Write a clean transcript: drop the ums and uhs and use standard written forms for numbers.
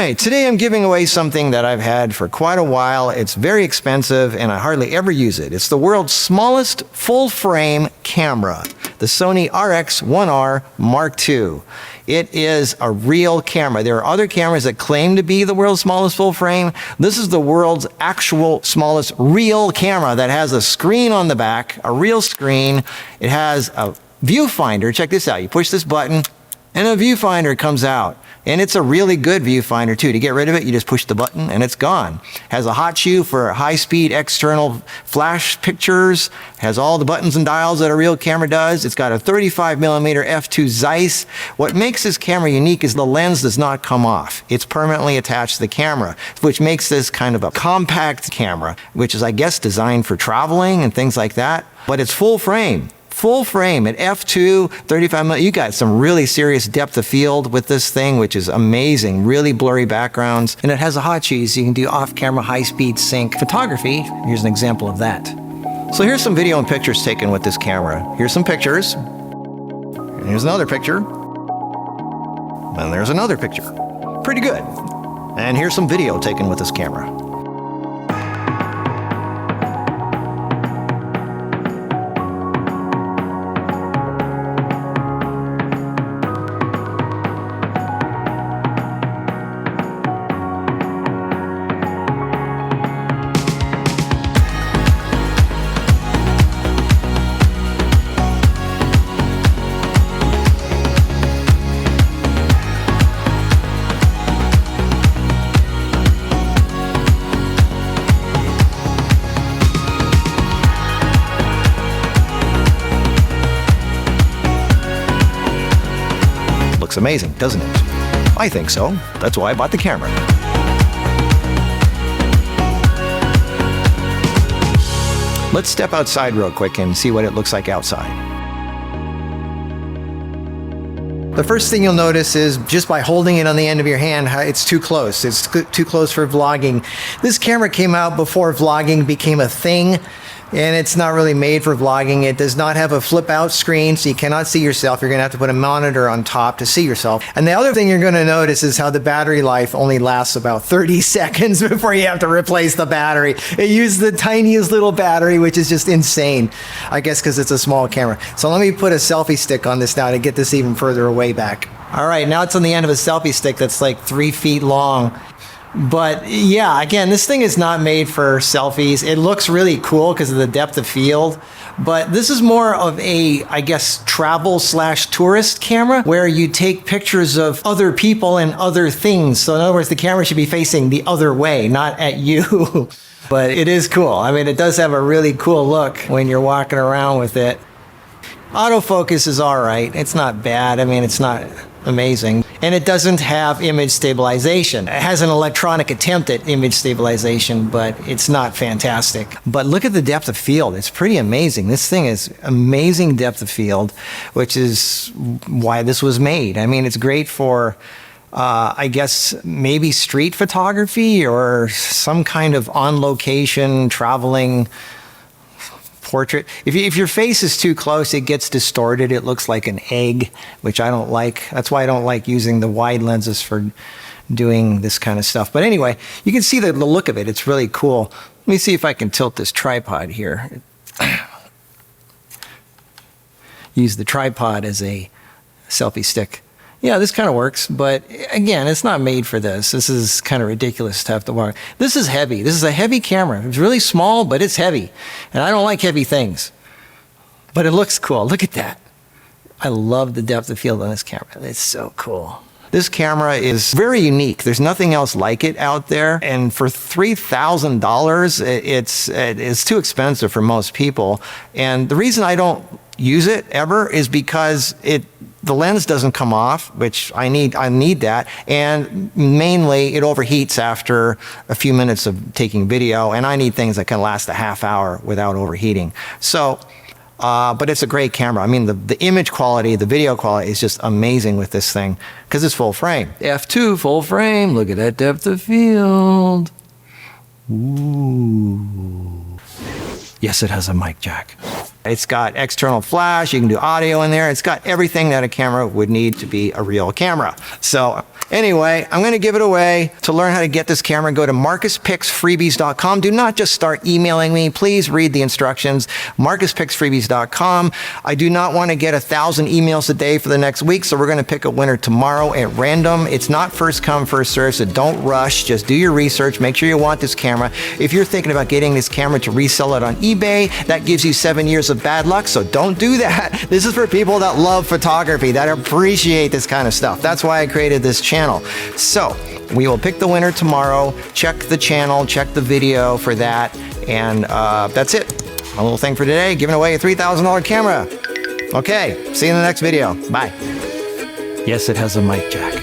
right, today I'm giving away something that I've had for quite a while. It's very expensive and I hardly ever use it. It's the world's smallest full-frame camera, the Sony RX1Rii Mark II. It is a real camera. There are other cameras that claim to be the world's smallest full frame. This is the world's actual smallest real camera that has a screen on the back, a real screen. It has a viewfinder. Check this out. You push this button and a viewfinder comes out. And it's a really good viewfinder too. To get rid of it, you just push the button and it's gone. Has a hot shoe for high-speed external flash pictures. Has all the buttons and dials that a real camera does. It's got a 35mm F2 Zeiss. What makes this camera unique is the lens does not come off. It's permanently attached to the camera, which makes this kind of a compact camera, which is, I guess, designed for traveling and things like that. But it's full frame. Full frame at F2, 35mm. You got some really serious depth of field with this thing, which is amazing. Really blurry backgrounds. And it has a hot shoe, so you can do off-camera high-speed sync photography. Here's an example of that. So here's some video and pictures taken with this camera. Here's some pictures. And here's another picture. And there's another picture. Pretty good. And here's some video taken with this camera. Looks amazing, doesn't it? I think so. That's why I bought the camera. Let's step outside real quick and see what it looks like outside. The first thing you'll notice is just by holding it on the end of your hand, it's too close. It's too close for vlogging. This camera came out before vlogging became a thing. And it's not really made for vlogging. It does not have a flip out screen, so you cannot see yourself. You're gonna have to put a monitor on top to see yourself. And the other thing you're gonna notice is how the battery life only lasts about 30 seconds before you have to replace the battery. It uses the tiniest little battery, which is just insane. I guess because it's a small camera. So let me put a selfie stick on this now to get this even further away back. All right, now it's on the end of a selfie stick that's like 3 feet long. But yeah, again, this thing is not made for selfies. It looks really cool because of the depth of field, but this is more of a, I guess, travel/tourist camera where you take pictures of other people and other things. So in other words, the camera should be facing the other way, not at you. But it is cool. I mean, it does have a really cool look when you're walking around with it. Autofocus is all right. It's not bad. I mean, it's not amazing. And it doesn't have image stabilization. It has an electronic attempt at image stabilization, but it's not fantastic. But look at the depth of field. It's pretty amazing. This thing is amazing depth of field, which is why this was made. I mean, it's great for, I guess, maybe street photography or some kind of on-location traveling portrait. If your face is too close, it gets distorted. It looks like an egg, which I don't like. That's why I don't like using the wide lenses for doing this kind of stuff. But anyway, you can see the look of it. It's really cool. Let me see if I can tilt this tripod here. Use the tripod as a selfie stick. Yeah, this kind of works, but again, it's not made for this. This is kind of ridiculous to have to walk. This is heavy. This is a heavy camera. It's really small, but it's heavy. And I don't like heavy things. But it looks cool. Look at that. I love the depth of field on this camera. It's so cool. This camera is very unique. There's nothing else like it out there. And for $3,000, it's too expensive for most people. And the reason I don't use it ever is because the lens doesn't come off, which I need that. And mainly it overheats after a few minutes of taking video. And I need things that can last a half hour without overheating. So, but it's a great camera. I mean, the image quality, the video quality is just amazing with this thing because it's full frame. F2 full frame. Look at that depth of field. Ooh. Yes, it has a mic jack. It's got external flash, you can do audio in there. It's got everything that a camera would need to be a real camera. So anyway, I'm going to give it away. To learn how to get this camera, go to marcuspicksfreebies.com. Do not just start emailing me. Please read the instructions. marcuspicksfreebies.com. I do not want to get 1,000 emails a day for the next week, so we're going to pick a winner tomorrow at random. It's not first come, first serve, so don't rush. Just do your research. Make sure you want this camera. If you're thinking about getting this camera to resell it on eBay, that gives you 7 years of bad luck, so don't do that. This is for people that love photography, that appreciate this kind of stuff. That's why I created this channel. So we will pick the winner tomorrow. Check the channel, check the video for that, and that's it. A little thing for today, giving away a $3,000 camera. Okay, see you in the next video. Bye. Yes, it has a mic jack.